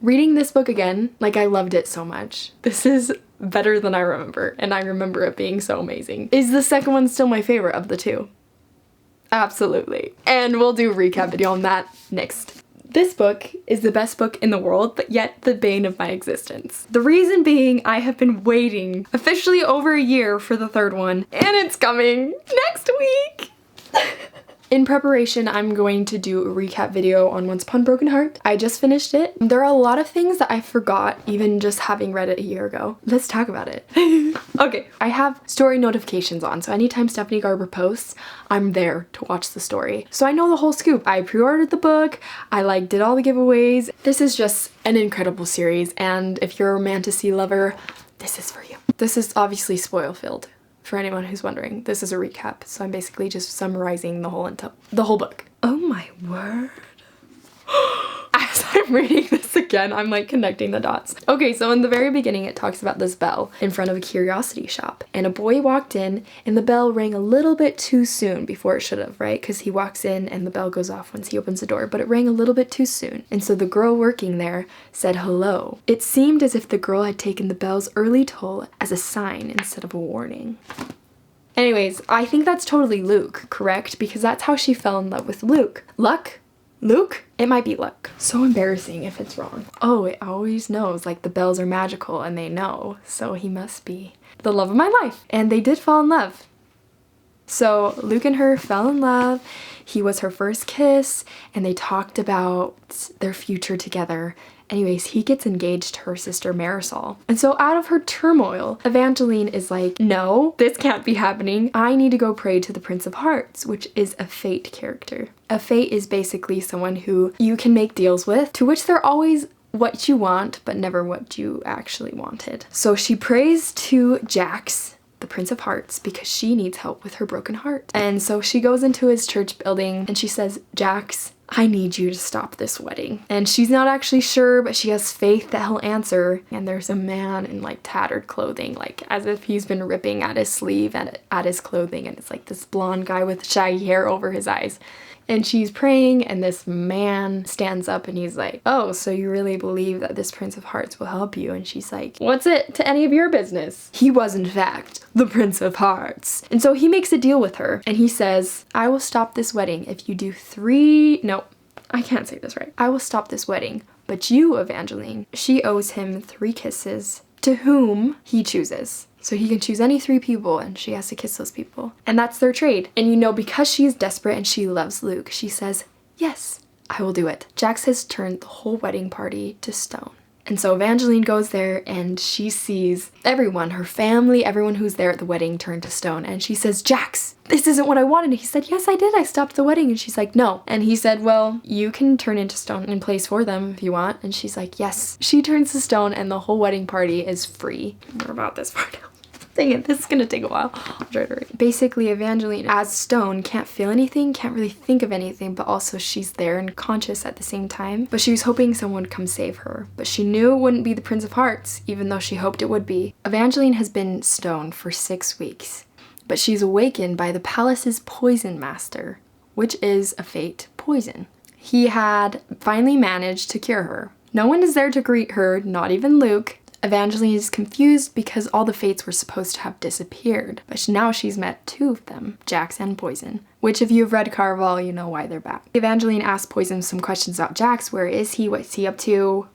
Reading this book again, like, I loved it so much. This is better than I remember, and I remember it being so amazing. Is the second one still my favorite of the two? Absolutely. And we'll do a recap video on that next. This book is the best book in the world, but yet the bane of my existence. The reason being, I have been waiting officially over a year for the third one, and it's coming next week. In preparation, I'm going to do a recap video on Once Upon a Broken Heart. I just finished it. There are a lot of things that I forgot, even just having read it a year ago. Let's talk about it. Okay, I have story notifications on, so anytime Stephanie Garber posts, I'm there to watch the story. So I know the whole scoop. I pre-ordered the book, I did all the giveaways. This is just an incredible series, and if you're a romantasy lover, this is for you. This is obviously spoil-filled. For anyone who's wondering, this is a recap, so I'm basically just summarizing the whole book. Oh my word. As I'm reading this again, I'm like connecting the dots. Okay, so in the very beginning, it talks about this bell in front of a curiosity shop, and a boy walked in and the bell rang a little bit too soon before it should have, right? Because he walks in and the bell goes off once he opens the door, but it rang a little bit too soon. And so the girl working there said hello. It seemed as if the girl had taken the bell's early toll as a sign instead of a warning. Anyways, I think that's totally Luke, correct? Because that's how she fell in love with Luke. Luck? Luke? It might be luck. So embarrassing if it's wrong. Oh, it always knows, like the bells are magical and they know, so he must be the love of my life. And they did fall in love. So Luke and her fell in love. He was her first kiss, and they talked about their future together. Anyways, he gets engaged to her sister Marisol. And so out of her turmoil, Evangeline is like, no, this can't be happening. I need to go pray to the Prince of Hearts, which is a fate character. A fate is basically someone who you can make deals with, to which they're always what you want, but never what you actually wanted. So she prays to Jax, the Prince of Hearts, because she needs help with her broken heart. And so she goes into his church building and she says, Jax, I need you to stop this wedding. And she's not actually sure, but she has faith that he'll answer. And there's a man in like tattered clothing, like as if he's been ripping at his sleeve and at his clothing. And it's like this blonde guy with shaggy hair over his eyes. And she's praying, and this man stands up and he's like, oh, so you really believe that this Prince of Hearts will help you? And she's like, what's it to any of your business? He was, in fact, the Prince of Hearts. And so he makes a deal with her, and he says, I will stop this wedding if you do I can't say this right. I will stop this wedding, but you, Evangeline, she owes him 3 kisses, to whom he chooses. So he can choose any 3 people, and she has to kiss those people. And that's their trade. And you know, because she's desperate and she loves Luke, she says, yes, I will do it. Jax has turned the whole wedding party to stone. And so Evangeline goes there and she sees everyone, her family, everyone who's there at the wedding turned to stone. And she says, Jax, this isn't what I wanted. And he said, yes, I did. I stopped the wedding. And she's like, no. And he said, well, you can turn into stone in place for them if you want. And she's like, yes. She turns to stone and the whole wedding party is free. We're about this far now. Dang it, this is gonna take a while. I'll try to read. Basically, Evangeline, as stone, can't feel anything, can't really think of anything, but also she's there and conscious at the same time. But she was hoping someone would come save her. But she knew it wouldn't be the Prince of Hearts, even though she hoped it would be. Evangeline has been stoned for 6 weeks, but she's awakened by the palace's poison master, which is a fate poison. He had finally managed to cure her. No one is there to greet her, not even Luke. Evangeline is confused because all the fates were supposed to have disappeared, but now she's met 2 of them, Jax and Poison, which if you've read Carval, you know why they're back. Evangeline asks Poison some questions about Jax. Where is he? What's he up to?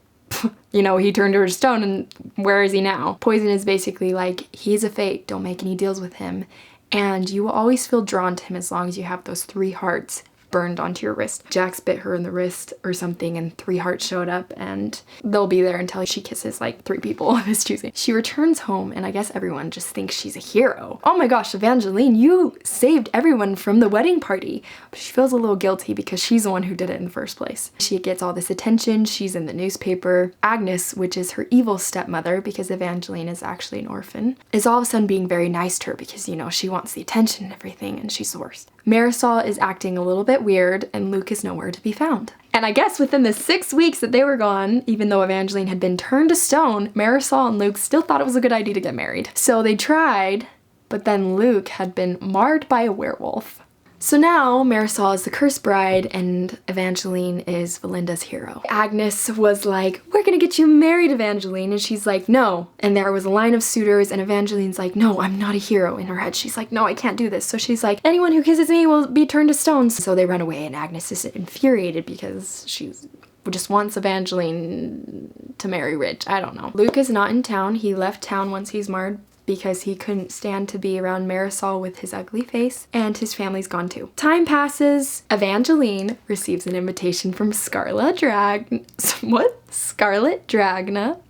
You know, he turned her to stone, and where is he now? Poison is basically like, he's a fate, don't make any deals with him, and you will always feel drawn to him as long as you have those 3 hearts burned onto your wrist. Jax bit her in the wrist or something and 3 hearts showed up, and they'll be there until she kisses like 3 people of his choosing. She returns home and I guess everyone just thinks she's a hero. Oh my gosh, Evangeline, you saved everyone from the wedding party. But she feels a little guilty because she's the one who did it in the first place. She gets all this attention, she's in the newspaper. Agnes, which is her evil stepmother because Evangeline is actually an orphan, is all of a sudden being very nice to her because, you know, she wants the attention and everything, and she's the worst. Marisol is acting a little bit weird, and Luke is nowhere to be found. And I guess within the 6 weeks that they were gone, even though Evangeline had been turned to stone, Marisol and Luke still thought it was a good idea to get married. So they tried, but then Luke had been marred by a werewolf. So now Marisol is the cursed bride and Evangeline is Valinda's hero. Agnes was like, we're gonna get you married, Evangeline. And she's like, no. And there was a line of suitors and Evangeline's like, no, I'm not a hero. In her head, she's like, no, I can't do this. So she's like, anyone who kisses me will be turned to stones. So they run away and Agnes is infuriated because she's just wants Evangeline to marry Rich. I don't know. Luke is not in town. He left town once he's marred because he couldn't stand to be around Marisol with his ugly face, and his family's gone too. Time passes. Evangeline receives an invitation from Scarlet Dragna,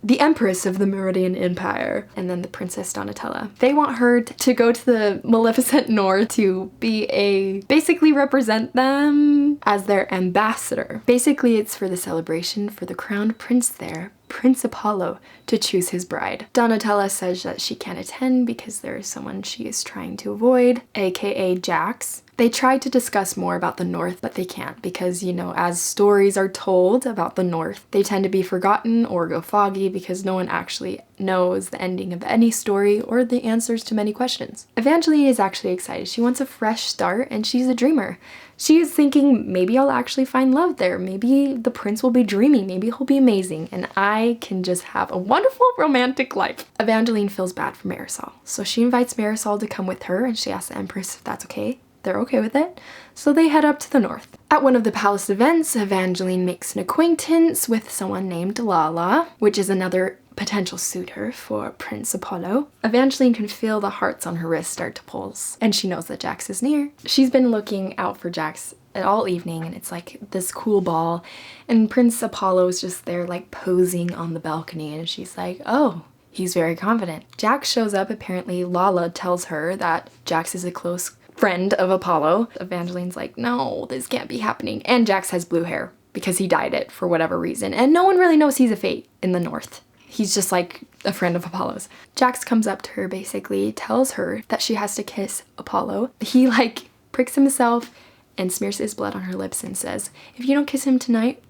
the Empress of the Meridian Empire, and then the Princess Donatella. They want her to go to the Maleficent North to basically represent them as their ambassador. Basically, it's for the celebration for the crowned prince there, Prince Apollo, to choose his bride. Donatella says that she can't attend because there is someone she is trying to avoid, aka Jax. They try to discuss more about the North, but they can't because, you know, as stories are told about the North, they tend to be forgotten or go foggy because no one actually knows the ending of any story or the answers to many questions. Evangeline is actually excited. She wants a fresh start and she's a dreamer. She is thinking, maybe I'll actually find love there. Maybe the prince will be dreaming. Maybe he'll be amazing and I can just have a wonderful romantic life. Evangeline feels bad for Marisol. So she invites Marisol to come with her and she asks the Empress if that's okay. They're okay with it, so they head up to the north. At one of the palace events, Evangeline makes an acquaintance with someone named Lala, which is another potential suitor for Prince Apollo. Evangeline can feel the hearts on her wrist start to pulse, and she knows that Jax is near. She's been looking out for Jax all evening, and it's like this cool ball, and Prince Apollo is just there like posing on the balcony, and she's like, oh, he's very confident. Jax shows up. Apparently Lala tells her that Jax is a close friend of Apollo. Evangeline's like, no, this can't be happening. And Jax has blue hair because he dyed it for whatever reason. And no one really knows he's a fate in the North. He's just like a friend of Apollo's. Jax comes up to her, basically tells her that she has to kiss Apollo. He like pricks himself and smears his blood on her lips and says, if you don't kiss him tonight,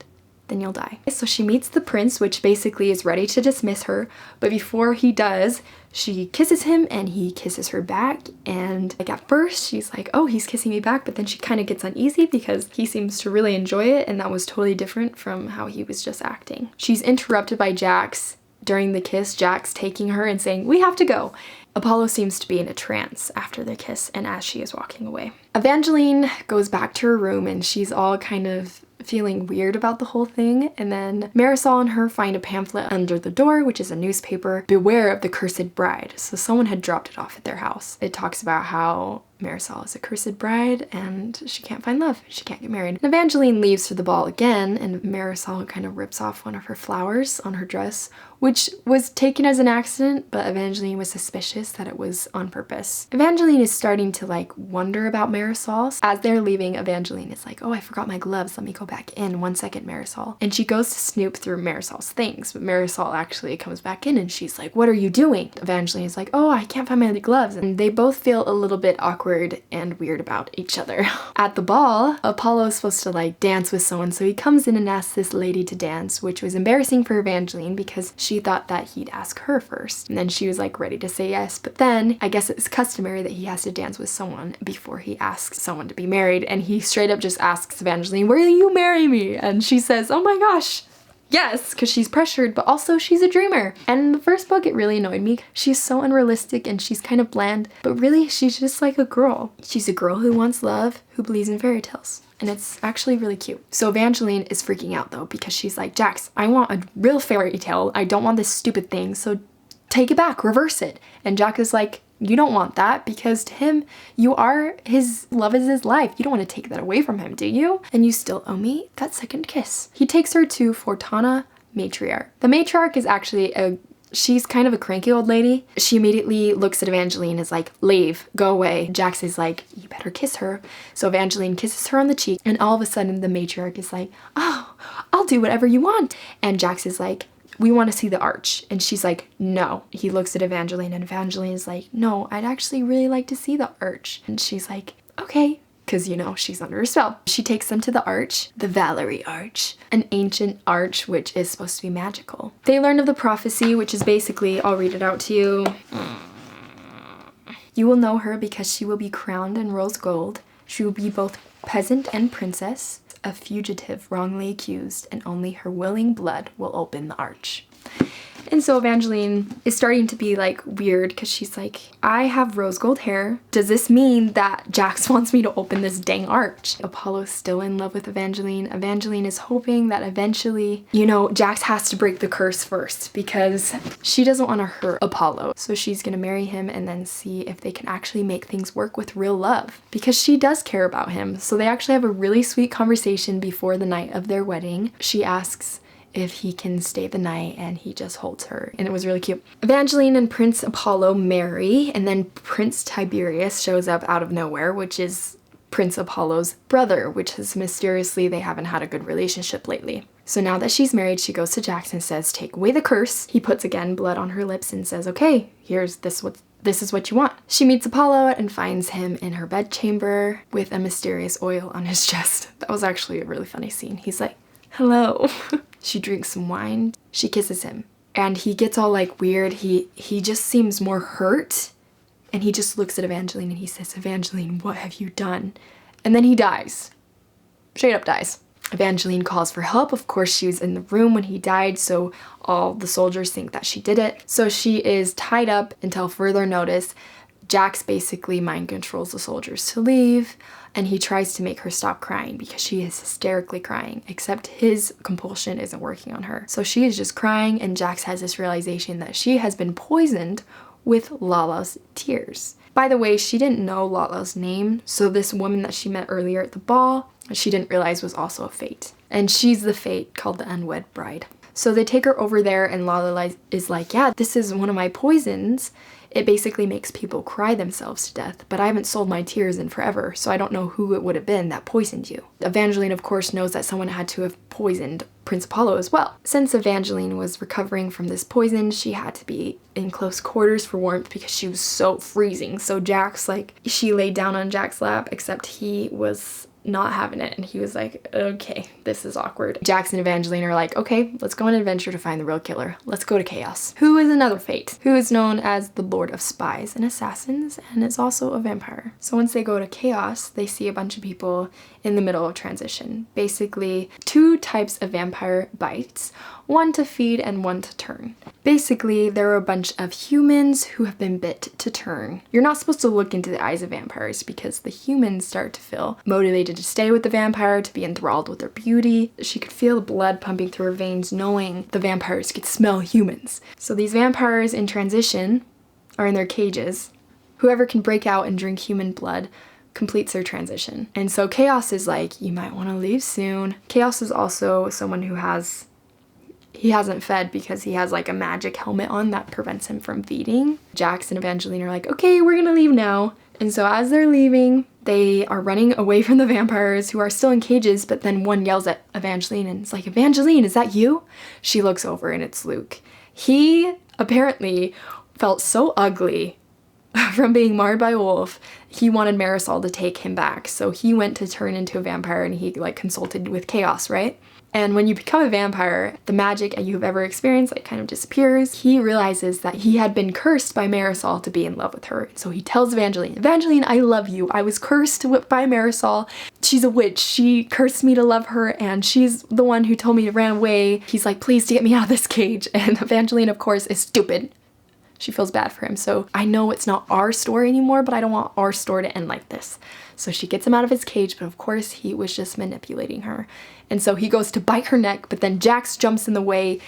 then you'll die. So she meets the prince, which basically is ready to dismiss her. But before he does, she kisses him and he kisses her back. And like at first she's like, oh, he's kissing me back. But then she kind of gets uneasy because he seems to really enjoy it. And that was totally different from how he was just acting. She's interrupted by Jax during the kiss, Jax taking her and saying, we have to go. Apollo seems to be in a trance after the kiss and as she is walking away. Evangeline goes back to her room and she's all kind of feeling weird about the whole thing, and then Marisol and her find a pamphlet under the door, which is a newspaper, Beware of the Cursed Bride. So someone had dropped it off at their house. It talks about how Marisol is a cursed bride and she can't find love. She can't get married. And Evangeline leaves for the ball again and Marisol kind of rips off one of her flowers on her dress, which was taken as an accident, but Evangeline was suspicious that it was on purpose. Evangeline is starting to like wonder about Marisol. As they're leaving, Evangeline is like, oh, I forgot my gloves. Let me go back in. 1 second, Marisol. And she goes to snoop through Marisol's things, but Marisol actually comes back in and she's like, what are you doing? Evangeline is like, oh, I can't find my gloves. And they both feel a little bit awkward and weird about each other. At the ball, Apollo is supposed to like dance with someone, so he comes in and asks this lady to dance, which was embarrassing for Evangeline because she thought that he'd ask her first. And then she was like ready to say yes, but then I guess it's customary that he has to dance with someone before he asks someone to be married, and he straight up just asks Evangeline, will you marry me? And she says, oh my gosh, yes, because she's pressured, but also she's a dreamer. And in the first book, it really annoyed me. She's so unrealistic and she's kind of bland, but really she's just like a girl. She's a girl who wants love, who believes in fairy tales. And it's actually really cute. So Evangeline is freaking out though, because she's like, Jax, I want a real fairy tale. I don't want this stupid thing. So take it back, reverse it. And Jax is like, you don't want that because to him, you are his love is his life. You don't want to take that away from him, do you? And you still owe me that second kiss. He takes her to Fortana Matriarch. The Matriarch is actually she's kind of a cranky old lady. She immediately looks at Evangeline and is like, leave, go away. Jax is like, you better kiss her. So Evangeline kisses her on the cheek and all of a sudden the Matriarch is like, oh, I'll do whatever you want. And Jax is like, we want to see the arch. And she's like, no. He looks at Evangeline and Evangeline is like, no, I'd actually really like to see the arch. And she's like, okay. Because, you know, she's under a spell. She takes them to the arch, the Valory arch, an ancient arch which is supposed to be magical. They learn of the prophecy, which is basically, I'll read it out to you. You will know her because she will be crowned in rose gold. She will be both peasant and princess, a fugitive wrongly accused, and only her willing blood will open the arch. And so Evangeline is starting to be like weird because she's like, I have rose gold hair. Does this mean that Jax wants me to open this dang arch? Apollo's still in love with Evangeline. Evangeline is hoping that eventually, you know, Jax has to break the curse first because she doesn't want to hurt Apollo. So she's gonna marry him and then see if they can actually make things work with real love because she does care about him. So they actually have a really sweet conversation before the night of their wedding. She asks if he can stay the night and he just holds her, and it was really cute. Evangeline and Prince Apollo marry, and then Prince Tiberius shows up out of nowhere, which is Prince Apollo's brother, which is mysteriously they haven't had a good relationship lately. So now that she's married, she goes to Jax and says, take away the curse. He puts again blood on her lips and says, okay, this is what you want. She meets Apollo and finds him in her bedchamber with a mysterious oil on his chest. That was actually a really funny scene. He's like, hello. She drinks some wine. She kisses him. And he gets all like weird. He just seems more hurt. And he just looks at Evangeline and he says, Evangeline, what have you done? And then he dies. Straight up dies. Evangeline calls for help. Of course, she was in the room when he died, so all the soldiers think that she did it. So she is tied up until further notice. Jax basically mind controls the soldiers to leave, and he tries to make her stop crying because she is hysterically crying, except his compulsion isn't working on her. So she is just crying, and Jax has this realization that she has been poisoned with Lala's tears. By the way, she didn't know Lala's name, so this woman that she met earlier at the ball, she didn't realize was also a fate. And she's the fate called the unwed bride. So they take her over there, and Lala is like, yeah, this is one of my poisons. It basically makes people cry themselves to death, but I haven't sold my tears in forever, so I don't know who it would have been that poisoned you. Evangeline, of course, knows that someone had to have poisoned Prince Apollo as well. Since Evangeline was recovering from this poison, she had to be in close quarters for warmth because she was so freezing. So Jax, she laid down on Jax's lap, except he was not having it, and he was like, okay, this is awkward. Jax and Evangeline are like, okay, let's go on an adventure to find the real killer. Let's go to Chaos, who is another fate, who is known as the Lord of Spies and Assassins, and is also a vampire. So once they go to Chaos, they see a bunch of people in the middle of transition. Basically, two types of vampire bites, one to feed and one to turn. Basically, there are a bunch of humans who have been bit to turn. You're not supposed to look into the eyes of vampires because the humans start to feel motivated to stay with the vampire, to be enthralled with their beauty. She could feel the blood pumping through her veins knowing the vampires could smell humans. So these vampires in transition are in their cages. Whoever can break out and drink human blood completes their transition. And so Chaos is like, you might want to leave soon. Chaos is also someone who he hasn't fed because he has like a magic helmet on that prevents him from feeding. Jax and Evangeline are like, okay, we're gonna leave now. And so as they're leaving, they are running away from the vampires who are still in cages, but then one yells at Evangeline and it's like, Evangeline, is that you? She looks over and it's Luke. He apparently felt so ugly from being marred by a wolf, he wanted Marisol to take him back. So he went to turn into a vampire and he consulted with Chaos, right? And when you become a vampire, the magic you've ever experienced kind of disappears. He realizes that he had been cursed by Marisol to be in love with her. So he tells Evangeline, Evangeline, I love you. I was cursed by Marisol. She's a witch. She cursed me to love her, and she's the one who told me to run away. He's like, please get me out of this cage. And Evangeline, of course, is stupid. She feels bad for him. So I know it's not our story anymore, but I don't want our story to end like this. So she gets him out of his cage, but of course he was just manipulating her. And so he goes to bite her neck, but then Jax jumps in the way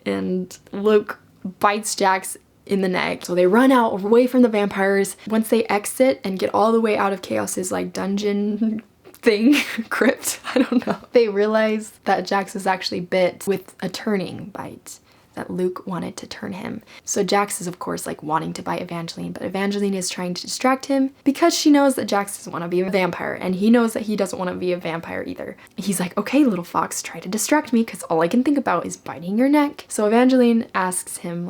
and Luke bites Jax in the neck. So they run out away from the vampires. Once they exit and get all the way out of Chaos's dungeon thing, crypt, I don't know, they realize that Jax is actually bit with a turning bite, that Luke wanted to turn him. So Jax is of course wanting to bite Evangeline, but Evangeline is trying to distract him because she knows that Jax doesn't want to be a vampire, and he knows that he doesn't want to be a vampire either. He's like, okay, little fox, try to distract me because all I can think about is biting your neck. So Evangeline asks him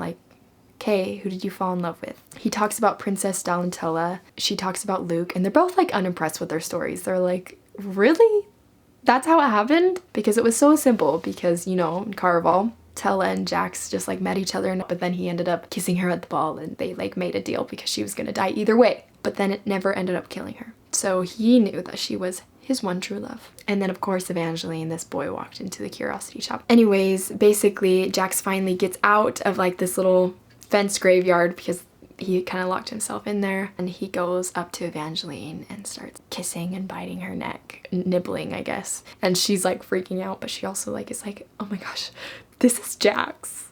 okay, who did you fall in love with? He talks about Princess Dalentella. She talks about Luke, and they're both unimpressed with their stories. They're like, really? That's how it happened? Because it was so simple because, in Caraval, Tella and Jax just met each other, but then he ended up kissing her at the ball and they made a deal because she was gonna die either way. But then it never ended up killing her. So he knew that she was his one true love. And then of course Evangeline, this boy, walked into the curiosity shop. Anyways, basically Jax finally gets out of like this little fenced graveyard because he kind of locked himself in there, and he goes up to Evangeline and starts kissing and biting her neck, nibbling, I guess. And she's like freaking out, but she also like is like, oh my gosh, this is Jax.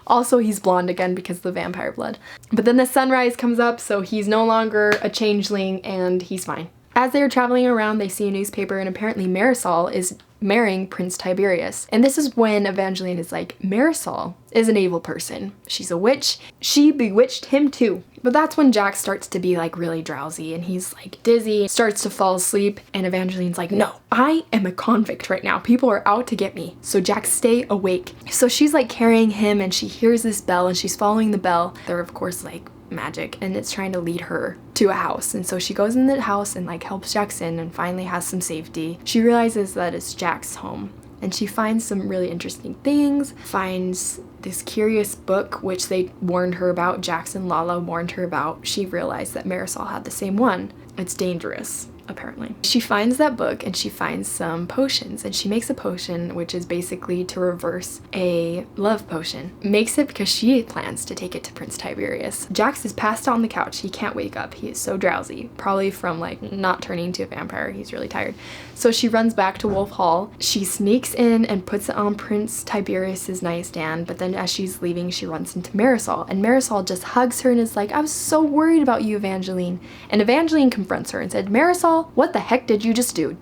Also, he's blonde again because of the vampire blood. But then the sunrise comes up, so he's no longer a changeling and he's fine. As they are traveling around, they see a newspaper, and apparently Marisol is marrying Prince Tiberius. And this is when Evangeline is like, Marisol is an evil person. She's a witch. She bewitched him too. But that's when Jax starts to be like really drowsy and he's like dizzy, starts to fall asleep, and Evangeline's like, no, I am a convict right now. People are out to get me. So Jax, stay awake. So she's like carrying him and she hears this bell and she's following the bell. They're of course like magic and it's trying to lead her to a house, and so she goes in the house and like helps Jax in and finally has some safety. She realizes that it's Jax's home and she finds some really interesting things, finds this curious book which they warned her about, Jax and Lala warned her about. She realized that Marisol had the same one. It's dangerous, apparently. She finds that book and she finds some potions, and she makes a potion which is basically to reverse a love potion. Makes it because she plans to take it to Prince Tiberius. Jax is passed out on the couch. He can't wake up. He is so drowsy, probably from like not turning into a vampire. He's really tired. So she runs back to Wolf Hall. She sneaks in and puts it on Prince Tiberius's nightstand, but then as she's leaving, she runs into Marisol, and Marisol just hugs her and is like, I was so worried about you, Evangeline. And Evangeline confronts her and said, Marisol, what the heck did you just do?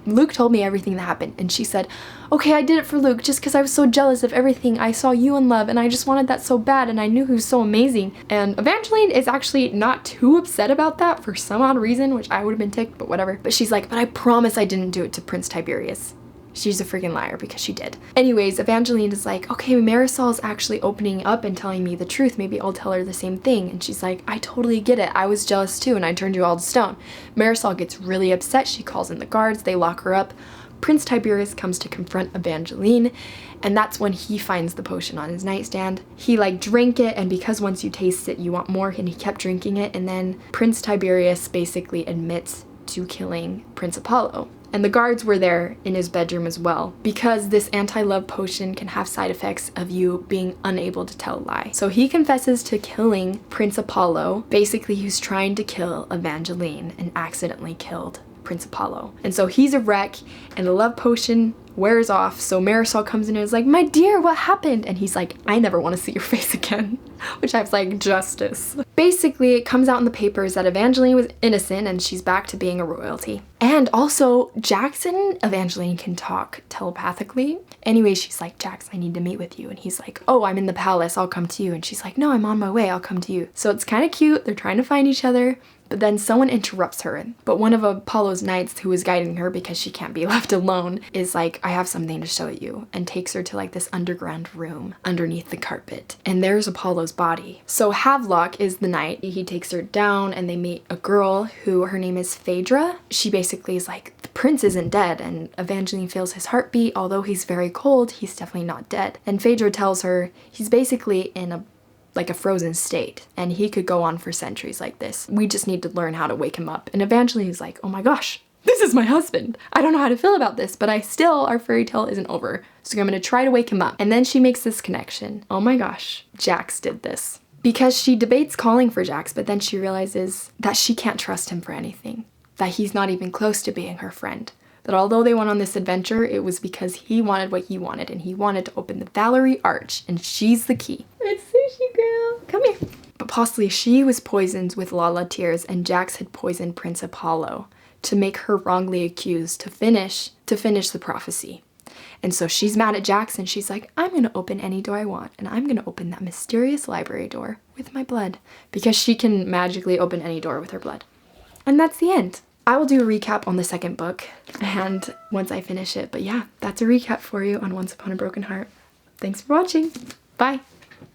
Luke told me everything that happened. And she said, okay, I did it for Luke just because I was so jealous of everything I saw you in love, and I just wanted that so bad, and I knew he was so amazing. And Evangeline is actually not too upset about that for some odd reason, which I would have been ticked, but whatever. But she's like, but I promise I didn't do it to Prince Tiberius. She's a freaking liar because she did. Anyways, Evangeline is like, okay, Marisol's actually opening up and telling me the truth. Maybe I'll tell her the same thing. And she's like, I totally get it. I was jealous too, and I turned you all to stone. Marisol gets really upset. She calls in the guards. They lock her up. Prince Tiberius comes to confront Evangeline, and that's when he finds the potion on his nightstand. He like drank it, and because once you taste it, you want more, and he kept drinking it, and then Prince Tiberius basically admits to killing Prince Apollo. And the guards were there in his bedroom as well, because this anti-love potion can have side effects of you being unable to tell a lie. So he confesses to killing Prince Apollo. Basically, he's trying to kill Evangeline and accidentally killed Prince Apollo. And so he's a wreck, and the love potion wears off. So Marisol comes in and is like, my dear, what happened? And he's like, I never want to see your face again. Which I was like, justice. Basically, it comes out in the papers that Evangeline was innocent and she's back to being a royalty. And also, Jax and Evangeline can talk telepathically. Anyway, she's like, Jax, I need to meet with you. And he's like, oh, I'm in the palace, I'll come to you. And she's like, no, I'm on my way, I'll come to you. So it's kind of cute. They're trying to find each other. But then someone interrupts her. But one of Apollo's knights, who is guiding her because she can't be left alone, is like, I have something to show you, and takes her to like this underground room underneath the carpet. And there's Apollo's body. So Havelock is the knight. He takes her down and they meet a girl who, her name is Phaedra. She basically is like, the prince isn't dead, and Evangeline feels his heartbeat. Although he's very cold, he's definitely not dead. And Phaedra tells her he's basically in a frozen state, and he could go on for centuries like this. We just need to learn how to wake him up. And Evangeline is like, oh my gosh, this is my husband. I don't know how to feel about this, but our fairy tale isn't over. So I'm gonna try to wake him up. And then she makes this connection. Oh my gosh, Jax did this. Because she debates calling for Jax, but then she realizes that she can't trust him for anything. That he's not even close to being her friend. That although they went on this adventure, it was because he wanted what he wanted, and he wanted to open the Valory Arch, and she's the key. It's Sushi Girl. Come here. But possibly she was poisoned with Lala tears, and Jax had poisoned Prince Apollo to make her wrongly accused to finish the prophecy. And so she's mad at Jax, and she's like, I'm gonna open any door I want, and I'm gonna open that mysterious library door with my blood, because she can magically open any door with her blood. And that's the end. I will do a recap on the second book, and once I finish it, but yeah, that's a recap for you on Once Upon a Broken Heart. Thanks for watching. Bye.